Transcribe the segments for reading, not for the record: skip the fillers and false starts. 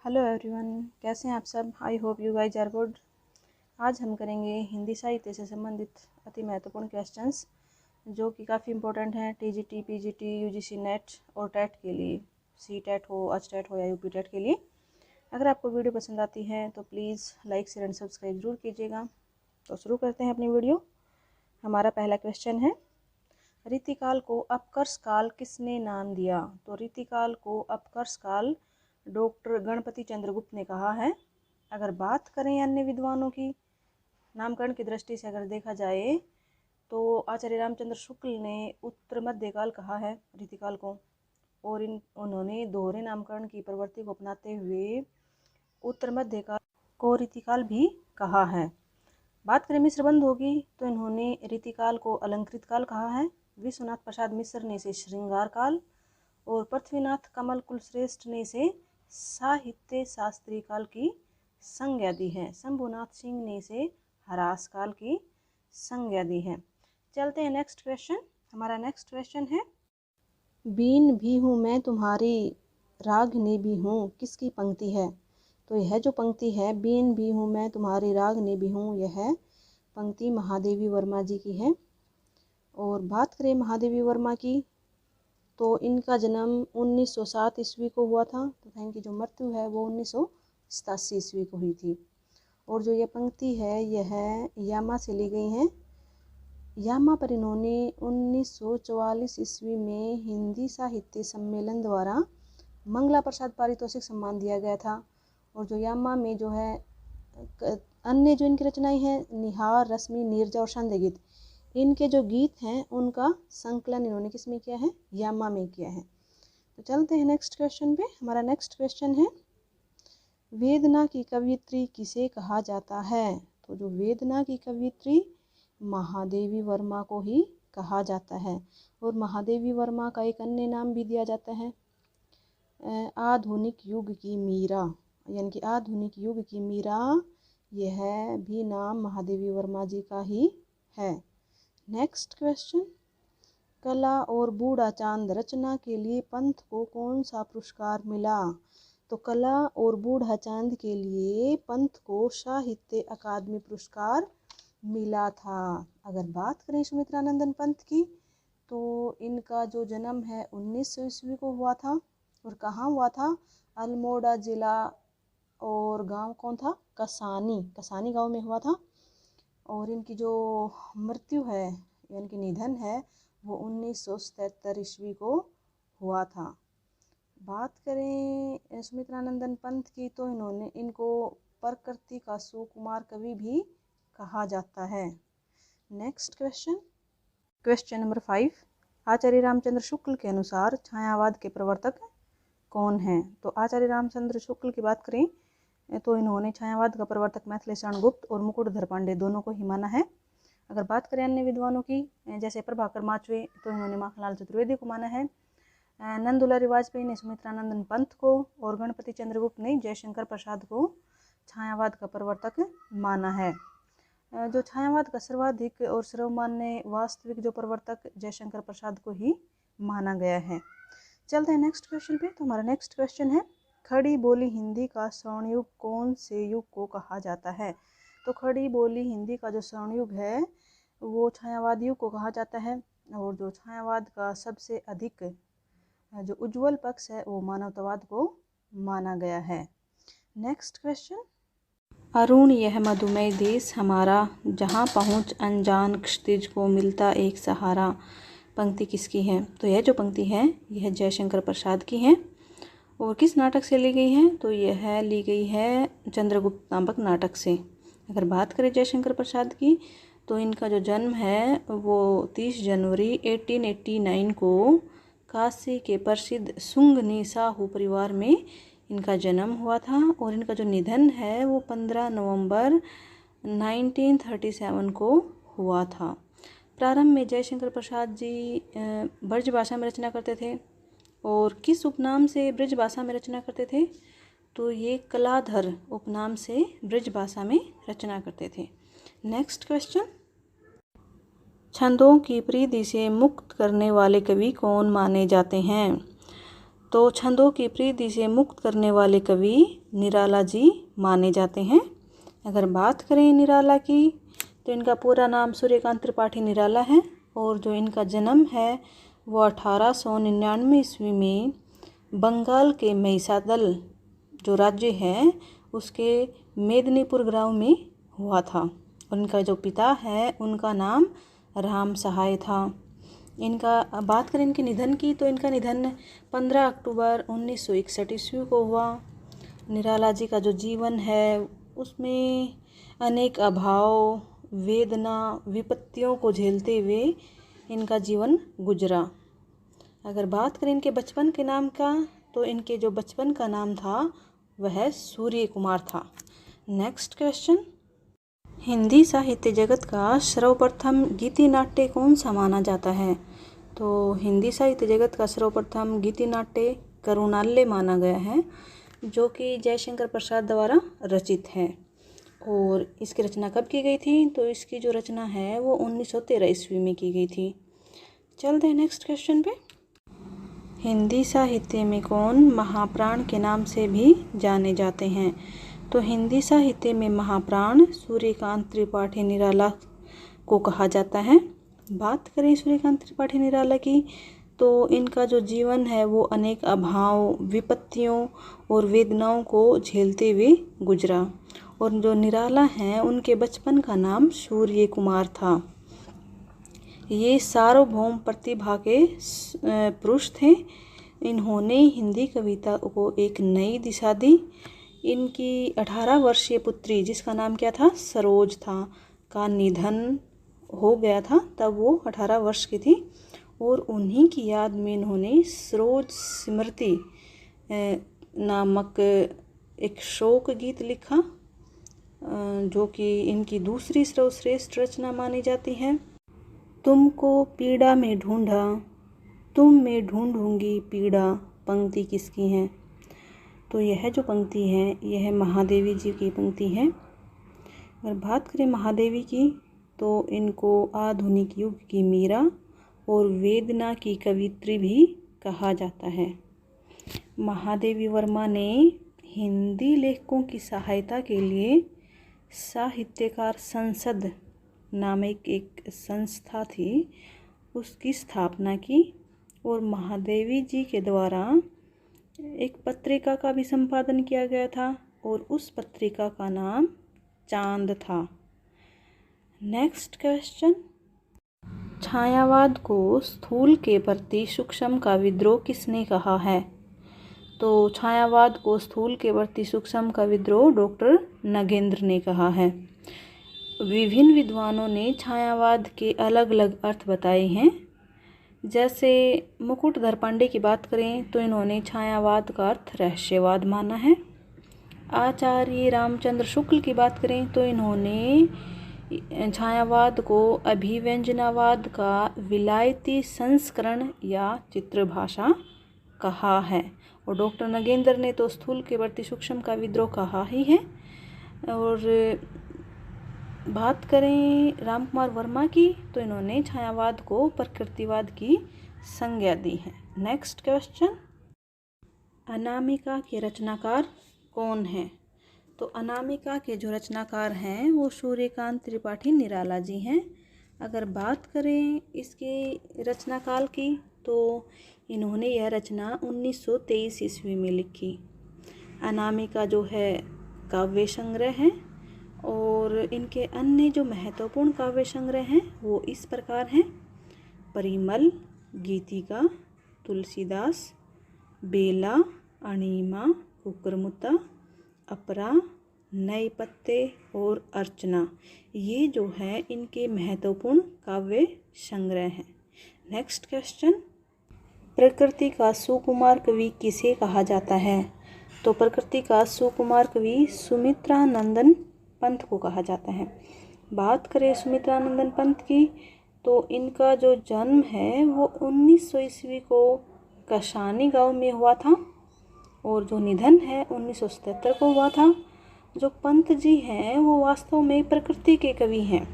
Hello everyone, कैसे हैं आप सब। I hope you guys are good. आज हम करेंगे हिंदी साहित्य से संबंधित अति महत्वपूर्ण क्वेश्चंस जो कि काफ़ी इंपॉर्टेंट हैं टीजीटी, पीजीटी, यूजीसी नेट और टेट के लिए, सी टेट हो, एच टेट हो या यूपी टेट के लिए। अगर आपको वीडियो पसंद आती है तो please like share and subscribe जरूर कीजिएगा। तो शुरू करते हैं अपनी वीडियो। हमारा पहला क्वेश्चन है, रीतिकाल को अपकर्ष काल किसने नाम दिया। तो रीतिकाल को अपकर्ष काल डॉक्टर गणपति चंद्रगुप्त ने कहा है। अगर बात करें अन्य विद्वानों की नामकरण की दृष्टि से अगर देखा जाए तो आचार्य रामचंद्र शुक्ल ने उत्तर मध्यकाल कहा है रीतिकाल को, और उन्होंने दोहरे नामकरण की प्रवृत्ति को अपनाते हुए उत्तर मध्यकाल को रीतिकाल भी कहा है। बात करें मिश्र बंधुओं की तो इन्होंने रीतिकाल को अलंकृत काल कहा है। विश्वनाथ प्रसाद मिश्र ने इसे श्रृंगार काल और पृथ्वीनाथ कमल कुलश्रेष्ठ ने इसे साहित्य शास्त्री काल की संज्ञा दी है। शंभुनाथ सिंह ने इसे ह्रास काल की संज्ञा दी है। चलते हैं नेक्स्ट क्वेश्चन। हमारा नेक्स्ट क्वेश्चन है, बीन भी हूँ मैं तुम्हारी रागनी भी हूँ किसकी पंक्ति है। तो यह जो पंक्ति है, बीन भी हूँ मैं तुम्हारी रागनी भी हूँ, यह पंक्ति महादेवी वर्मा जी की है। और बात करें महादेवी वर्मा की तो इनका जन्म 1907 ईस्वी को हुआ था तथा इनकी जो मृत्यु है वो 1987 ईस्वी को हुई थी। और जो यह पंक्ति है यह यामा से ली गई है। यामा पर इन्होंने 1944 ईस्वी में हिंदी साहित्य सम्मेलन द्वारा मंगला प्रसाद पारितोषिक सम्मान दिया गया था। और जो यामा में जो है अन्य जो इनकी रचनाएं हैं, निहार, रश्मि, नीरजा और संध्या गीत, इनके जो गीत हैं उनका संकलन इन्होंने किस में किया है, यामा में किया है। तो चलते हैं नेक्स्ट क्वेश्चन पे। हमारा नेक्स्ट क्वेश्चन है, वेदना की कवियत्री किसे कहा जाता है। तो जो वेदना की कवियत्री महादेवी वर्मा को ही कहा जाता है। और महादेवी वर्मा का एक अन्य नाम भी दिया जाता है, आधुनिक युग की मीरा, यानी कि आधुनिक युग की मीरा, यह भी नाम महादेवी वर्मा जी का ही है। नेक्स्ट क्वेश्चन, कला और बूढ़ा चांद रचना के लिए पंथ को कौन सा पुरस्कार मिला। तो कला और बूढ़ा चांद के लिए पंथ को साहित्य अकादमी पुरस्कार मिला था। अगर बात करें सुमित्रानंदन पंत की तो इनका जो जन्म है 1900 ईस्वी को हुआ था। और कहाँ हुआ था, अल्मोड़ा जिला, और गांव कौन था, कसानी गांव में हुआ था। और इनकी जो मृत्यु है यानी कि निधन है वो 1977 ईस्वी को हुआ था। बात करें सुमित्रानंदन पंत की तो इनको प्रकृति का सुकुमार कवि भी कहा जाता है। नेक्स्ट क्वेश्चन, क्वेश्चन नंबर 5, आचार्य रामचंद्र शुक्ल के अनुसार छायावाद के प्रवर्तक कौन हैं। तो आचार्य रामचंद्र शुक्ल की बात करें तो इन्होंने छायावाद का प्रवर्तक मैथिली शरण गुप्त और मुकुटधर पांडे दोनों को ही माना है। अगर बात करें अन्य विद्वानों की जैसे प्रभाकर माचवे तो इन्होंने माखनलाल चतुर्वेदी को माना है। नंदुलारी वाजपेयी ने सुमित्रानंदन पंत को और गणपति चंद्रगुप्त ने जयशंकर प्रसाद को छायावाद का प्रवर्तक माना है। जो छायावाद का सर्वाधिक और सर्वमान्य वास्तविक जो प्रवर्तक जयशंकर प्रसाद को ही माना गया है। चलते हैं नेक्स्ट क्वेश्चन पे। तो हमारा नेक्स्ट क्वेश्चन है, खड़ी बोली हिंदी का स्वर्णयुग कौन से युग को कहा जाता है। तो खड़ी बोली हिंदी का जो स्वर्णयुग है वो छायावाद युग को कहा जाता है। और जो छायावाद का सबसे अधिक जो उज्जवल पक्ष है वो मानवतावाद को माना गया है। नेक्स्ट क्वेश्चन, अरुण यह मधुमेह देश हमारा, जहाँ पहुँच अनजान क्षितिज को मिलता एक सहारा, पंक्ति किसकी है। तो यह जो पंक्ति है यह जयशंकर प्रसाद की है। और किस नाटक से ली गई है, तो यह ली गई है चंद्रगुप्त नामक नाटक से। अगर बात करें जयशंकर प्रसाद की तो इनका जो जन्म है वो 30 जनवरी 1889 को काशी के प्रसिद्ध सुंगनी साहू परिवार में इनका जन्म हुआ था। और इनका जो निधन है वो 15 नवंबर 1937 को हुआ था। प्रारंभ में जयशंकर प्रसाद जी ब्रज भाषा में रचना करते थे। और किस उपनाम से ब्रज भाषा में रचना करते थे, तो ये कलाधर उपनाम से ब्रज भाषा में रचना करते थे। नेक्स्ट क्वेश्चन, छंदों की परिधि से मुक्त करने वाले कवि कौन माने जाते हैं। तो छंदों की प्रीति से मुक्त करने वाले कवि निराला जी माने जाते हैं। अगर बात करें निराला की तो इनका पूरा नाम सूर्यकांत त्रिपाठी निराला है और जो इनका जन्म है वो 1899 ईस्वी में बंगाल के महिसादल जो राज्य है उसके मेदिनीपुर गांव में हुआ था। उनका जो पिता है उनका नाम राम सहाय था। इनका बात करें इनके निधन की तो इनका निधन 15 अक्टूबर 1961 ईस्वी को हुआ। निराला जी का जो जीवन है उसमें अनेक अभाव, वेदना, विपत्तियों को झेलते हुए इनका जीवन गुजरा। अगर बात करें इनके बचपन के नाम का तो इनके जो बचपन का नाम था वह सूर्य कुमार था। नेक्स्ट क्वेश्चन, हिंदी साहित्य जगत का सर्वप्रथम गीति नाट्य कौन सा माना जाता है? तो हिंदी साहित्य जगत का सर्वप्रथम गीति नाट्य करुणालय माना गया है, जो कि जयशंकर प्रसाद द्वारा रचित है। और इसकी रचना कब की गई थी? तो इसकी जो रचना है वो 1913 ईस्वी में की गई थी। चलते हैं नेक्स्ट क्वेश्चन पे। हिंदी साहित्य में कौन महाप्राण के नाम से भी जाने जाते हैं? तो हिंदी साहित्य में महाप्राण सूर्यकांत त्रिपाठी निराला को कहा जाता है। बात करें सूर्यकांत त्रिपाठी निराला की तो इनका जो जीवन है वो अनेक अभाव, विपत्तियों और वेदनाओं को झेलते हुए गुजरा। और जो निराला हैं उनके बचपन का नाम सूर्य कुमार था। ये सार्वभौम प्रतिभा के पुरुष थे। इन्होंने हिंदी कविता को एक नई दिशा दी। इनकी 18 वर्षीय पुत्री जिसका नाम क्या था, सरोज था, का निधन हो गया था। तब वो 18 वर्ष की थी और उन्हीं की याद में इन्होंने सरोज स्मृति नामक एक शोक गीत लिखा, जो कि इनकी दूसरी सर्वश्रेष्ठ रचना मानी जाती है। तुमको पीड़ा में ढूंढा, तुम में ढूंढूंगी पीड़ा, पंक्ति किसकी है? तो यह जो पंक्ति है यह महादेवी जी की पंक्ति है। अगर बात करें महादेवी की तो इनको आधुनिक युग की मीरा और वेदना की कवित्री भी कहा जाता है। महादेवी वर्मा ने हिंदी लेखकों की सहायता के लिए साहित्यकार संसद नामक एक संस्था थी उसकी स्थापना की और महादेवी जी के द्वारा एक पत्रिका का भी संपादन किया गया था और उस पत्रिका का नाम चांद था। नेक्स्ट क्वेश्चन, छायावाद को स्थूल के प्रति सूक्ष्म का विद्रोह किसने कहा है? तो छायावाद को स्थूल के प्रति सूक्ष्म का विद्रोह डॉक्टर नगेंद्र ने कहा है। विभिन्न विद्वानों ने छायावाद के अलग अलग अर्थ बताए हैं। जैसे मुकुटधर पांडे की बात करें तो इन्होंने छायावाद का अर्थ रहस्यवाद माना है। आचार्य रामचंद्र शुक्ल की बात करें तो इन्होंने छायावाद को अभिव्यंजनावाद का विलायती संस्करण या चित्रभाषा कहा है। और डॉक्टर नगेंद्र ने तो स्थूल के प्रति सूक्ष्म का विद्रोह कहा ही है। और बात करें रामकुमार वर्मा की तो इन्होंने छायावाद को प्रकृतिवाद की संज्ञा दी है। नेक्स्ट क्वेश्चन, अनामिका के रचनाकार कौन हैं? तो अनामिका के जो रचनाकार हैं वो सूर्यकांत त्रिपाठी निराला जी हैं। अगर बात करें इसके रचनाकाल की तो इन्होंने यह रचना 1923 ईस्वी में लिखी। अनामिका जो है काव्य संग्रह है और इनके अन्य जो महत्वपूर्ण काव्य संग्रह हैं वो इस प्रकार हैं: परिमल, गीतिका, तुलसीदास, बेला, अणिमा, कुकुरमुत्ता, अपरा, नए पत्ते और अर्चना। ये जो है इनके महत्वपूर्ण काव्य संग्रह हैं। नेक्स्ट क्वेश्चन, प्रकृति का सुकुमार कवि किसे कहा जाता है? तो प्रकृति का सुकुमार कवि सुमित्रानंदन पंत को कहा जाता है। बात करें सुमित्रानंदन पंत की तो इनका जो जन्म है वो 1900 ईस्वी को कशानी गांव में हुआ था और जो निधन है 1977 को हुआ था। जो पंत जी हैं वो वास्तव में प्रकृति के कवि हैं।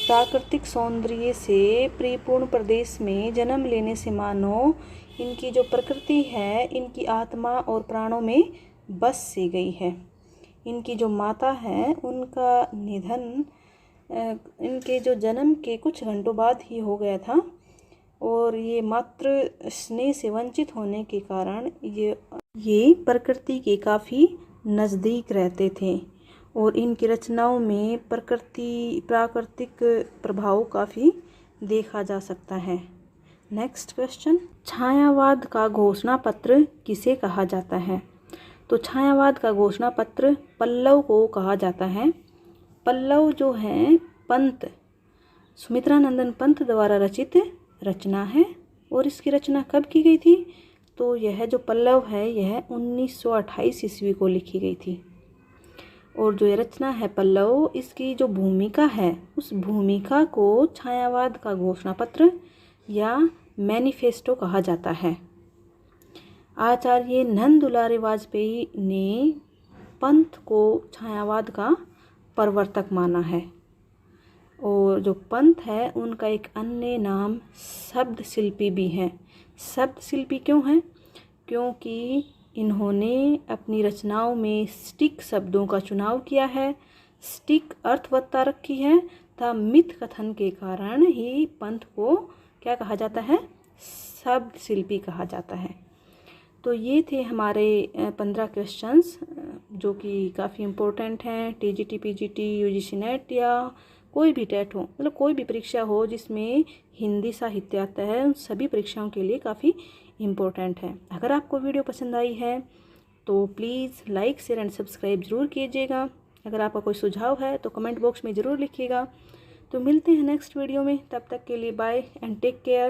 प्राकृतिक सौंदर्य से परिपूर्ण प्रदेश में जन्म लेने से मानो इनकी जो प्रकृति है, इनकी आत्मा और प्राणों में बस सी गई है। इनकी जो माता है उनका निधन इनके जो जन्म के कुछ घंटों बाद ही हो गया था, और ये मातृ स्नेह से वंचित होने के कारण ये प्रकृति के काफ़ी नज़दीक रहते थे, और इनकी रचनाओं में प्राकृतिक प्रभाव काफ़ी देखा जा सकता है। नेक्स्ट क्वेश्चन, छायावाद का घोषणा पत्र किसे कहा जाता है? तो छायावाद का घोषणा पत्र पल्लव को कहा जाता है। पल्लव जो है पंत, सुमित्रानंदन पंत द्वारा रचित रचना है, और इसकी रचना कब की गई थी? तो यह जो पल्लव है यह 1928 ईस्वी को लिखी गई थी। और जो ये रचना है पल्लव, इसकी जो भूमिका है उस भूमिका को छायावाद का घोषणा पत्र या मैनिफेस्टो कहा जाता है। आचार्य नंद दुलारे वाजपेयी ने पंत को छायावाद का प्रवर्तक माना है, और जो पंत है उनका एक अन्य नाम शब्द शिल्पी भी है। शब्द शिल्पी क्यों है? क्योंकि इन्होंने अपनी रचनाओं में स्टिक शब्दों का चुनाव किया है, स्टिक अर्थवत्ता रखी है, तथा मिथ कथन के कारण ही पंत को क्या कहा जाता है? शब्द शिल्पी कहा जाता है। तो ये थे हमारे 15 क्वेश्चंस जो कि काफ़ी इम्पोर्टेंट हैं। टीजीटी, पीजीटी, यूजीसी नेट या कोई भी टेट हो, मतलब कोई भी परीक्षा हो जिसमें हिंदी साहित्य आता है, उन सभी परीक्षाओं के लिए काफ़ी इम्पोर्टेंट है। अगर आपको वीडियो पसंद आई है तो please like, share and subscribe ज़रूर कीजिएगा। अगर आपका कोई सुझाव है तो कमेंट बॉक्स में ज़रूर लिखिएगा। तो मिलते हैं नेक्स्ट वीडियो में, तब तक के लिए बाय एंड टेक केयर।